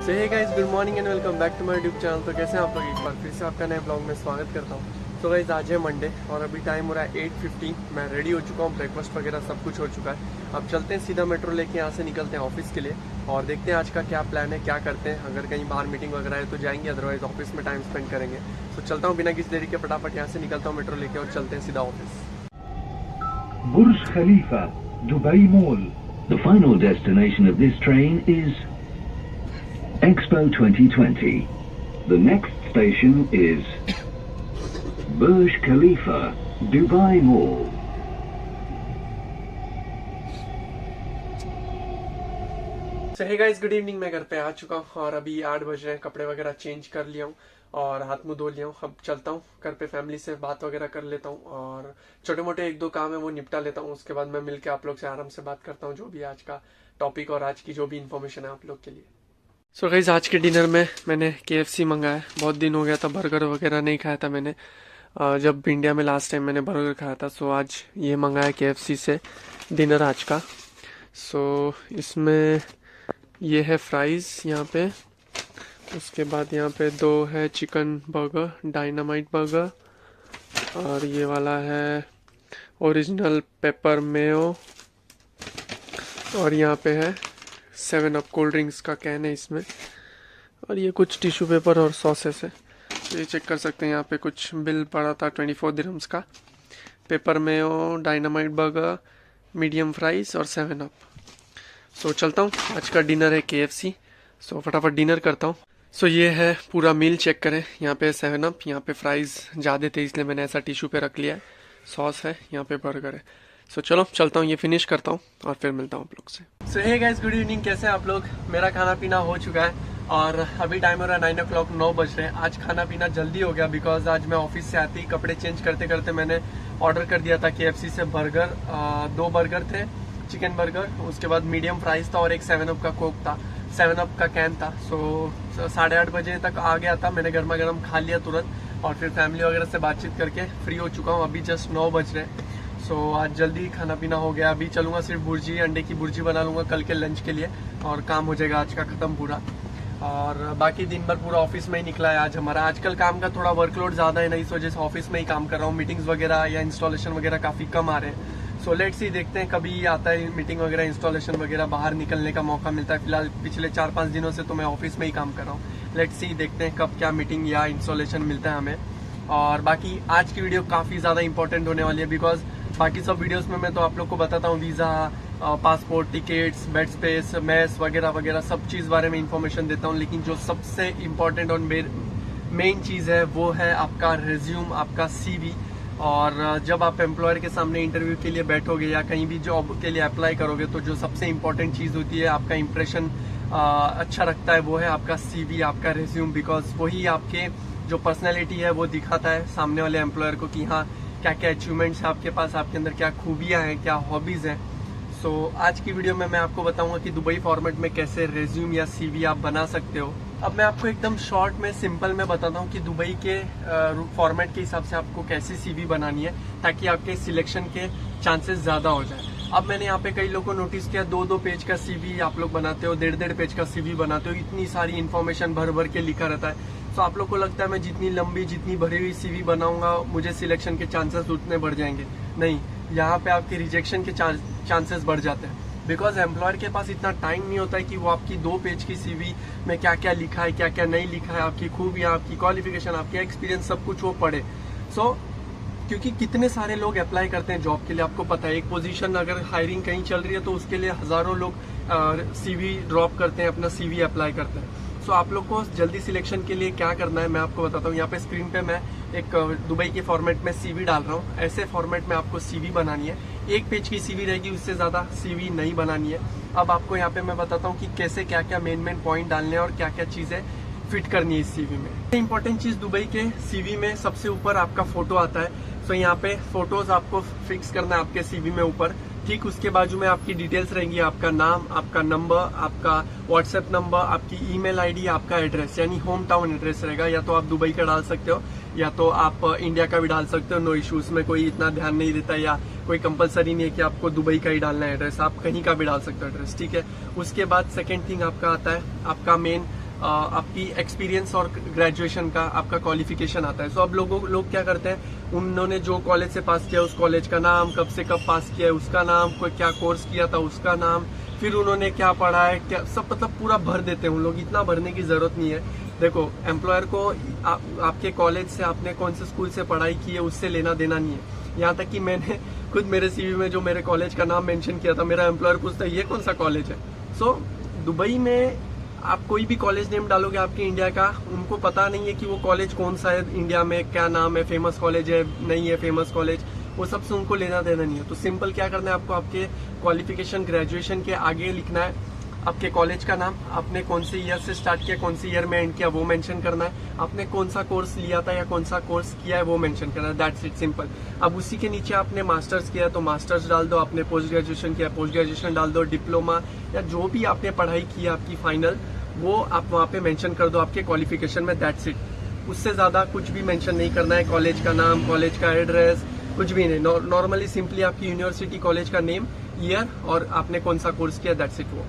So hey guys, good morning and welcome back to my YouTube channel. तो कैसे हैं आप लोग? एक बार फिर से आपका नए ब्लॉग में स्वागत करता हूँ। तो गाइस, आज है मंडे और अभी टाइम हो रहा है 8:15। मैं रेडी हो चुका हूँ, ब्रेकफास्ट वगैरह सब कुछ हो चुका है। अब चलते हैं सीधा मेट्रो लेके, यहाँ से निकलते हैं ऑफिस के लिए और देखते हैं आज का क्या प्लान है, क्या करते हैं। अगर कहीं बाहर मीटिंग वगैरह है तो जाएंगे, अदरवाइज ऑफिस में टाइम स्पेंड करेंगे। तो चलता हूँ बिना किसी देरी के, फटाफट यहाँ से निकलता हूँ मेट्रो लेके और चलते हैं सीधा office. Burj Khalifa, Dubai Mall. The final destination of this train is Expo 2020. The next station is Burj Khalifa, Dubai Mall. Hey guys, good evening. मैं घर पे आ चुका हूँ और अभी 8 बज रहे हैं। कपड़े वगैरह चेंज कर लिया हूँ और हाथ मुंह धो लिया हूँ। अब चलता हूँ घर पे, फैमिली से बात वगैरह कर लेता हूँ और छोटे मोटे 1-2 काम है वो निपटा लेता हूँ। उसके बाद मैं मिलके आप लोग से आराम से बात करता हूँ, जो भी आज का टॉपिक और आज की जो भी इन्फॉर्मेशन है आप लोग के लिए। सो गाइस, आज के डिनर में मैंने KFC मंगाया। बहुत दिन हो गया था, बर्गर वगैरह नहीं खाया था मैंने। जब इंडिया में लास्ट टाइम मैंने बर्गर खाया था। सो आज ये मंगाया KFC से डिनर आज का। सो इसमें ये है फ्राइज़ यहाँ पे, उसके बाद यहाँ पे 2 है चिकन बर्गर, डायनामाइट बर्गर, और ये वाला है ओरिजिनल पेपर मेयो, और यहाँ पे है 7 अप कोल्ड ड्रिंक्स का कैन है इसमें, और ये कुछ टिश्यू पेपर और सॉसेस है। तो ये चेक कर सकते हैं, यहाँ पे कुछ बिल पड़ा था 24 दिरहम्स का। Paper Mayo, dynamite burger, medium fries और 7 अप। सो चलता हूँ, आज का डिनर है KFC। सो फटाफट डिनर करता हूँ। सो ये है पूरा मील, चेक करें। यहाँ पे 7 अप, यहाँ पे फ्राइज़ ज़्यादा थे इसलिए मैंने ऐसा टिश्यू पे रख लिया है। सॉस है, यहाँ पे बर्गर है। सो चलो चलता हूँ, ये फिनिश करता हूँ और फिर मिलता हूँ आप लोग से। सो हे गाइस, गुड इवनिंग। कैसे हैं आप लोग? मेरा खाना पीना हो चुका है और अभी टाइम हो रहा है 9 o'clock, 9 बज रहे हैं। आज खाना पीना जल्दी हो गया बिकॉज आज मैं ऑफिस से आती ही कपड़े चेंज करते करते मैंने ऑर्डर कर दिया था KFC से बर्गर। 2 बर्गर थे, चिकन बर्गर, उसके बाद मीडियम फ्राइज था और एक 7 अप का कोक था, 7 अप का कैन था। सो 8:30 बजे तक आ गया था। मैंने गर्मा गर्म खा लिया तुरंत और फिर फैमिली वगैरह से बातचीत करके फ्री हो चुका हूँ। अभी जस्ट 9 बज रहे हैं। सो आज जल्दी खाना पीना हो गया। अभी चलूँगा, सिर्फ भुर्जी, अंडे की भुर्जी बना लूँगा कल के लंच के लिए और काम हो जाएगा आज का ख़त्म पूरा। और बाकी दिन भर पूरा ऑफिस में ही निकला है आज हमारा। आजकल काम का थोड़ा वर्कलोड ज़्यादा है ना, इस वजह से ऑफिस में ही काम कर रहा हूँ। मीटिंग्स वगैरह या इंस्टॉलेशन वगैरह काफ़ी कम आ रहे हैं। सो लेट्स सी, देखते हैं कभी आता है मीटिंग वगैरह, इंस्टॉलेशन वगैरह, बाहर निकलने का मौका मिलता है। फिलहाल पिछले 4-5 दिनों से तो मैं ऑफिस में ही काम कर रहा हूँ। लेट्स सी, देखते हैं कब क्या मीटिंग या इंस्टॉलेशन मिलता है हमें। और बाकी आज की वीडियो काफ़ी ज़्यादा इंपॉर्टेंट होने वाली है बिकॉज बाकी सब वीडियोस में मैं तो आप लोग को बताता हूँ visa, passport, tickets, bed space, mess वगैरह वगैरह सब चीज़ बारे में इंफॉर्मेशन देता हूँ। लेकिन जो सबसे इम्पॉर्टेंट और मेन चीज़ है वो है आपका रिज्यूम, आपका CV। और जब आप एम्प्लॉयर के सामने इंटरव्यू के लिए बैठोगे या कहीं भी जॉब के लिए अप्लाई करोगे तो जो सबसे इम्पोर्टेंट चीज़ होती है, आपका इम्प्रेशन अच्छा रखता है, वो है आपका CV, आपका रिज्यूम। बिकॉज वही आपके जो पर्सनैलिटी है वो दिखाता है सामने वाले एम्प्लॉयर को कि हाँ, क्या क्या अचीवमेंट्स है आपके पास, आपके अंदर क्या खूबियाँ हैं, क्या हॉबीज़ हैं। सो आज की वीडियो में मैं आपको बताऊंगा कि दुबई फॉर्मेट में कैसे रिज्यूम या CV आप बना सकते हो। अब मैं आपको एकदम शॉर्ट में, सिंपल में बताता हूँ कि दुबई के फॉर्मेट के हिसाब से आपको कैसी CV बनानी है ताकि आपके सिलेक्शन के चांसेस ज़्यादा हो जाए। अब मैंने यहाँ पे कई लोगों को नोटिस किया, 2-2 पेज का CV आप लोग बनाते हो, 1.5 पेज का CV बनाते हो, इतनी सारी इन्फॉर्मेशन भर भर के लिखा रहता है। तो आप लोग को लगता है मैं जितनी लंबी, जितनी भरी हुई CV बनाऊंगा मुझे सिलेक्शन के चांसेस उतने बढ़ जाएंगे। नहीं, यहाँ पे आपके रिजेक्शन के चांसेस बढ़ जाते हैं बिकॉज एम्प्लॉयर के पास इतना टाइम नहीं होता है कि वो आपकी 2 पेज की CV में क्या क्या लिखा है, क्या क्या नहीं लिखा है, आपकी खूबियाँ, आपकी क्वालिफिकेशन, आपकी एक्सपीरियंस, सब कुछ वो पढ़े। सो क्योंकि कितने सारे लोग अप्लाई करते हैं जॉब के लिए, आपको पता है। एक पोजीशन अगर हायरिंग कहीं चल रही है तो उसके लिए हज़ारों लोग CV ड्रॉप करते हैं, अपना CV अप्लाई करते हैं। सो आप लोग को जल्दी सिलेक्शन के लिए क्या करना है मैं आपको बताता हूँ। यहाँ पे स्क्रीन पे मैं एक दुबई के फॉर्मेट में CV डाल रहा हूँ। ऐसे फॉर्मेट में आपको CV बनानी है। 1 पेज की CV रहेगी, उससे ज़्यादा CV नहीं बनानी है। अब आपको यहाँ पे मैं बताता हूँ कि कैसे क्या क्या मेन पॉइंट डालने हैं और क्या क्या चीज़ें फिट करनी है इस CV में। इंपॉर्टेंट चीज़ दुबई के CV में सबसे ऊपर आपका फोटो आता है। सो यहाँ पे फोटोज आपको फिक्स करना है आपके CV में ऊपर। ठीक उसके बाजू में आपकी डिटेल्स रहेंगी, आपका नाम, आपका नंबर, आपका व्हाट्सएप नंबर, आपकी ईमेल आईडी, आपका एड्रेस, यानी होम टाउन एड्रेस रहेगा। या तो आप दुबई का डाल सकते हो या तो आप इंडिया का भी डाल सकते हो, नो इश्यूज में कोई इतना ध्यान नहीं देता या कोई कंपलसरी नहीं है कि आपको दुबई का ही डालना है एड्रेस, आप कहीं का भी डाल सकते हो एड्रेस, ठीक है। उसके बाद सेकेंड थिंग आपका आता है आपका मेन आपकी एक्सपीरियंस और ग्रेजुएशन का आपका क्वालिफिकेशन आता है। सो अब लोग क्या करते हैं, उन्होंने जो कॉलेज से पास किया उस कॉलेज का नाम, कब से कब पास किया है उसका नाम, कोई क्या कोर्स किया था उसका नाम, फिर उन्होंने क्या पढ़ा है, क्या सब मतलब पूरा भर देते हैं उन लोग। इतना भरने की जरूरत नहीं है। देखो, एम्प्लॉयर को आपके कॉलेज से, आपने कौन से स्कूल से पढ़ाई की है उससे लेना देना नहीं है। यहाँ तक कि मैंने खुद मेरे सीवी में जो मेरे कॉलेज का नाम मेंशन किया था, मेरा एम्प्लॉयर पूछता है ये कौन सा कॉलेज है। सो दुबई में आप कोई भी कॉलेज नेम डालोगे आपके इंडिया का, उनको पता नहीं है कि वो कॉलेज कौन सा है इंडिया में, क्या नाम है, फेमस कॉलेज है नहीं है फेमस कॉलेज, वो सबसे उनको लेना देना नहीं है। तो सिंपल क्या करना है आपको, आपके क्वालिफिकेशन ग्रेजुएशन के आगे लिखना है आपके कॉलेज का नाम, आपने कौन से ईयर से स्टार्ट किया, कौन से ईयर में एंड किया वो मेंशन करना है, आपने कौन सा कोर्स लिया था या कौन सा कोर्स किया है वो मेंशन करना है। That's it, simple. अब उसी के नीचे आपने मास्टर्स किया है तो मास्टर्स डाल दो, आपने पोस्ट ग्रेजुएशन किया पोस्ट ग्रेजुएशन डाल दो, डिप्लोमा या जो भी आपने पढ़ाई की है आपकी फाइनल, वो आप वहाँ पे मेंशन कर दो आपके क्वालिफिकेशन में। दैट्स इट, उससे ज्यादा कुछ भी मेंशन नहीं करना है। कॉलेज का नाम, कॉलेज का एड्रेस, कुछ भी नहीं। नॉर्मली सिंपली आपकी यूनिवर्सिटी, कॉलेज का नेम, ईयर और आपने कौन सा कोर्स किया, दैट्स इट वो।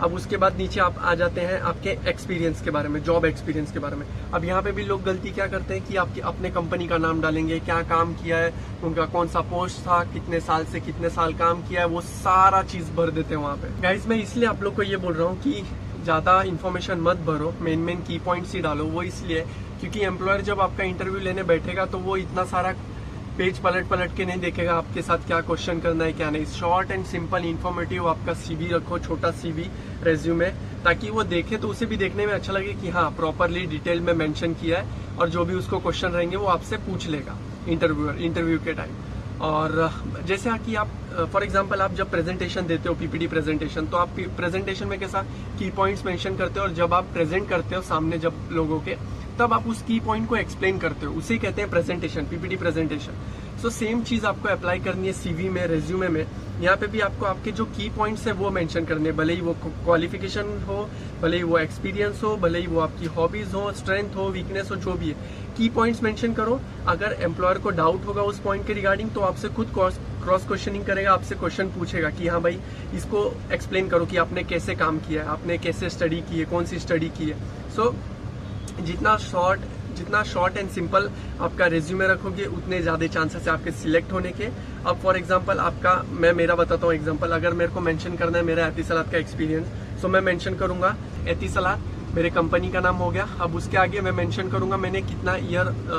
अब उसके बाद नीचे आप आ जाते हैं आपके एक्सपीरियंस के बारे में, जॉब एक्सपीरियंस के बारे में। अब यहाँ पे भी लोग गलती क्या करते हैं कि आपकी अपने कंपनी का नाम डालेंगे, क्या काम किया है, उनका कौन सा पोस्ट था, कितने साल से कितने साल काम किया है, वो सारा चीज भर देते हैं वहाँ पे। गाइस, मैं इसलिए आप लोग को ये बोल रहा हूँ कि ज्यादा इन्फॉर्मेशन मत भरो, मेन की पॉइंट्स ही डालो। वो इसलिए क्योंकि एम्प्लॉयर जब आपका इंटरव्यू लेने बैठेगा तो वो इतना सारा पेज पलट के नहीं देखेगा आपके साथ क्या क्वेश्चन करना है क्या नहीं। शॉर्ट एंड सिंपल इन्फॉर्मेटिव आपका सीवी रखो, छोटा सीवी रेज्यूमे, ताकि वो देखे तो उसे भी देखने में अच्छा लगे कि हाँ प्रॉपरली डिटेल में मेंशन किया है, और जो भी उसको क्वेश्चन रहेंगे वो आपसे पूछ लेगा इंटरव्यू के टाइम। और जैसे कि आप फॉर एग्जांपल आप जब प्रेजेंटेशन देते हो, पीपीटी प्रेजेंटेशन, तो आप प्रेजेंटेशन में कैसा की पॉइंट्स मेंशन करते हो, और जब आप प्रेजेंट करते हो सामने जब लोगों के, तब आप उस की पॉइंट को एक्सप्लेन करते हो, उसे कहते हैं presentation, PPT presentation. So same चीज आपको अप्लाई करनी है सीवी में, रेज्यूमे में। यहाँ पे भी आपको आपके जो की पॉइंट्स है वो मेंशन करने, भले ही वो क्वालिफिकेशन हो, भले ही वो एक्सपीरियंस हो, भले ही वो आपकी हॉबीज हो, स्ट्रेंथ हो, वीकनेस हो, जो भी है, की पॉइंट्स मेंशन करो। अगर एम्प्लॉयर को डाउट होगा उस पॉइंट के रिगार्डिंग तो आपसे खुद क्रॉस क्वेश्चनिंग करेगा, आपसे क्वेश्चन पूछेगा कि हाँ भाई इसको एक्सप्लेन करो कि आपने कैसे काम किया है, आपने कैसे स्टडी की है, कौन सी स्टडी की है। सो जितना शॉर्ट एंड सिंपल आपका रेज्यूमे रखोगे उतने ज्यादा चांसेस है आपके सिलेक्ट होने के। अब फॉर एग्जांपल मैं मेरा बताता हूँ एग्जांपल। अगर मेरे को मेंशन करना है मेरा एतिसलात का एक्सपीरियंस, सो मैं मेंशन करूंगा एतिसलात, मेरे कंपनी का नाम हो गया। अब उसके आगे मैं मेंशन करूंगा मैंने कितना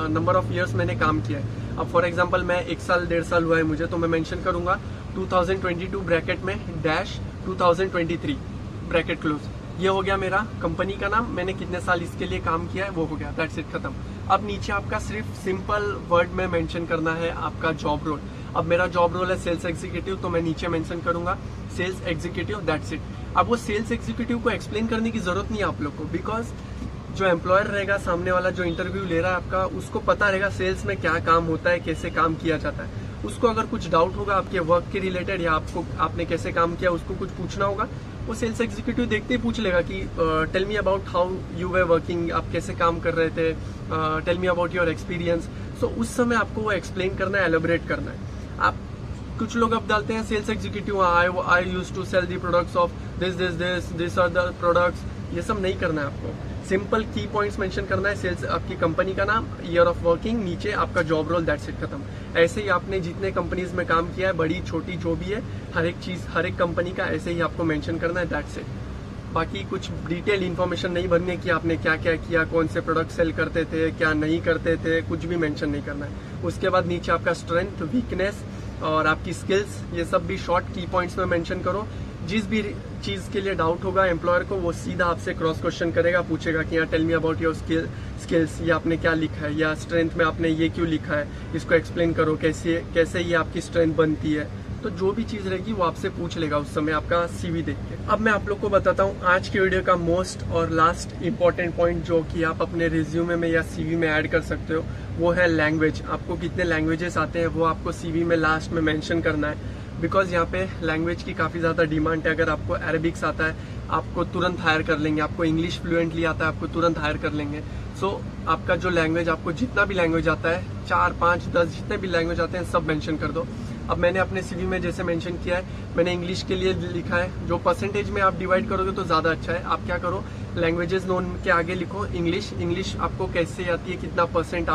नंबर ऑफ ईयर्स मैंने काम किया है। अब फॉर एग्जाम्पल मैं 1 साल 1.5 साल हुआ है मुझे, तो मैं मेंशन करूंगा 2022 ब्रैकेट में डैश 2023 ब्रैकेट क्लोज। ये हो गया मेरा कंपनी का नाम, मैंने कितने साल इसके लिए काम किया है वो हो गया, दैट्स इट, खत्म। अब नीचे आपका सिर्फ सिंपल वर्ड में मेंशन करना है आपका जॉब रोल। अब मेरा जॉब रोल है सेल्स एग्जीक्यूटिव, तो मैं नीचे मेंशन करूंगा सेल्स एग्जीक्यूटिव, दैट्स इट। अब वो सेल्स एग्जीक्यूटिव को एक्सप्लेन करने की जरूरत नहीं है आप लोग को, बिकॉज जो एम्प्लॉयर रहेगा सामने वाला जो इंटरव्यू ले रहा है आपका, उसको पता रहेगा सेल्स में क्या काम होता है, कैसे काम किया जाता है। उसको अगर कुछ डाउट होगा आपके वर्क के रिलेटेड या आपने कैसे काम किया उसको कुछ पूछना होगा, वो सेल्स एग्जीक्यूटिव देखते ही पूछ लेगा कि tell me about how you were working, आप कैसे काम कर रहे थे, tell me about your experience. So उस समय आपको वो एक्सप्लेन करना है, एलोबरेट करना है। आप कुछ लोग अब डालते हैं sales executive, I used to sell the products of this or the products. ये सब नहीं करना है आपको, सिंपल की पॉइंट्स मेंशन करना है, सेल्स आपकी कंपनी का नाम, ईयर ऑफ वर्किंग, नीचे आपका जॉब रोल, दैट्स इट, खत्म। ऐसे ही आपने जितने कंपनीज में काम किया है, बड़ी छोटी जो भी है, हर एक चीज हर एक कंपनी का ऐसे ही आपको मेंशन करना है, दैट्स इट। बाकी कुछ डिटेल इन्फॉर्मेशन नहीं भरनी है कि आपने क्या क्या किया, कौन से प्रोडक्ट सेल करते थे, क्या नहीं करते थे, कुछ भी मेंशन नहीं करना है। उसके बाद नीचे आपका स्ट्रेंथ, वीकनेस और आपकी स्किल्स, ये सब भी शॉर्ट की पॉइंट्स में मेंशन करो। जिस भी चीज के लिए डाउट होगा एम्प्लॉयर को, वो सीधा आपसे क्रॉस क्वेश्चन करेगा, पूछेगा कि tell me about your skills, ये आपने क्या लिखा है, या स्ट्रेंथ में आपने ये क्यों लिखा है, इसको एक्सप्लेन करो, कैसे ये आपकी स्ट्रेंथ बनती है। तो जो भी चीज रहेगी वो आपसे पूछ लेगा उस समय आपका सीवी देख के। अब मैं आप लोग को बताता हूँ आज की वीडियो का मोस्ट और लास्ट इंपॉर्टेंट पॉइंट जो कि आप अपने रिज्यूमे में या सीवी में ऐड कर सकते हो, वो है लैंग्वेज। आपको कितने लैंग्वेजेस आते हैं वो आपको सीवी में लास्ट में मेंशन करना है, बिकॉज यहाँ पे लैंग्वेज की काफी ज्यादा डिमांड है। अगर आपको अरेबिक्स आता है आपको तुरंत हायर कर लेंगे, आपको इंग्लिश फ्लुएंटली आता है आपको तुरंत हायर कर लेंगे। सो आपका जो लैंग्वेज, आपको जितना भी लैंग्वेज आता है, 4, 5, 10 जितने भी लैंग्वेज आते हैं सब मेंशन कर दो। अब मैंने अपने सीवी में जैसे मेंशन किया है, मैंने इंग्लिश के लिए लिखा है, जो परसेंटेज में आप डिवाइड करोगे तो ज्यादा अच्छा है। आप क्या करो, लैंग्वेजेस नोन के आगे लिखो इंग्लिश आपको कैसे आती है, कितना %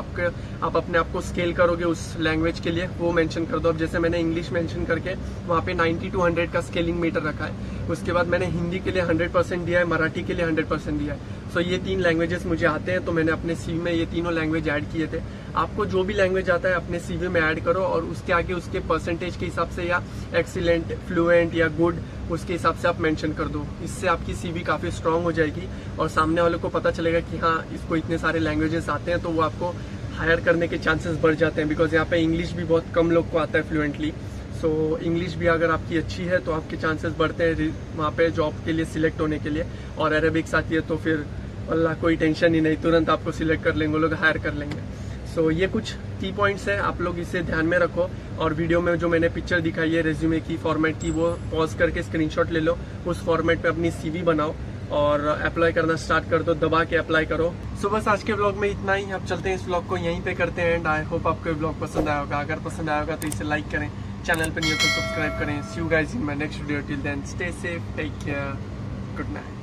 आप अपने आप को स्केल करोगे उस लैंग्वेज के लिए, वो मेंशन कर दो। अब जैसे मैंने इंग्लिश मेंशन करके वहाँ पे 90 to 100 का स्केलिंग मीटर रखा है। उसके बाद मैंने हिंदी के लिए 100% दिया है, मराठी के लिए 100% दिया है। सो ये 3 लैंग्वेजेस मुझे आते हैं, तो मैंने अपने सीवी में ये तीनों लैंग्वेज ऐड किए थे। आपको जो भी लैंग्वेज आता है अपने सीवी में ऐड करो और उसके आगे उसके % के हिसाब से या एक्सीलेंट, फ्लुएंट या गुड उसके हिसाब से आप मेंशन कर दो। इससे आपकी सीवी काफ़ी स्ट्रांग हो जाएगी और सामने वाले को पता चलेगा कि हाँ इसको इतने सारे लैंग्वेजेस आते हैं, तो वो आपको हायर करने के चांसेस बढ़ जाते हैं। बिकॉज यहाँ पे इंग्लिश भी बहुत कम लोग को आता है फ्लुएंटली। सो इंग्लिश भी अगर आपकी अच्छी है तो आपके चांसेस बढ़ते हैं वहाँ पे जॉब के लिए सिलेक्ट होने के लिए। और अरेबिक्स आती है तो फिर अल्लाह कोई टेंशन ही नहीं, तुरंत आपको सिलेक्ट कर लेंगे, वो लोग हायर कर लेंगे। सो ये कुछ की पॉइंट्स हैं, आप लोग इसे ध्यान में रखो। और वीडियो में जो मैंने पिक्चर दिखाई है रेज्यूमे की फॉर्मेट की, वो पॉज करके स्क्रीनशॉट ले लो, उस फॉर्मेट पे अपनी सीवी बनाओ और अप्लाई करना स्टार्ट कर दो, दबा के अप्लाई करो। सो बस आज के व्लॉग में इतना ही। अब चलते हैं इस व्लॉग को यहीं पे करते हैं एंड आई होप आपको ये व्लॉग पसंद आया होगा। अगर पसंद आया होगा तो इसे लाइक करें, चैनल पर नहीं हो तो सब्सक्राइब करें। See you guys in my next video, till then stay safe, take care, good night.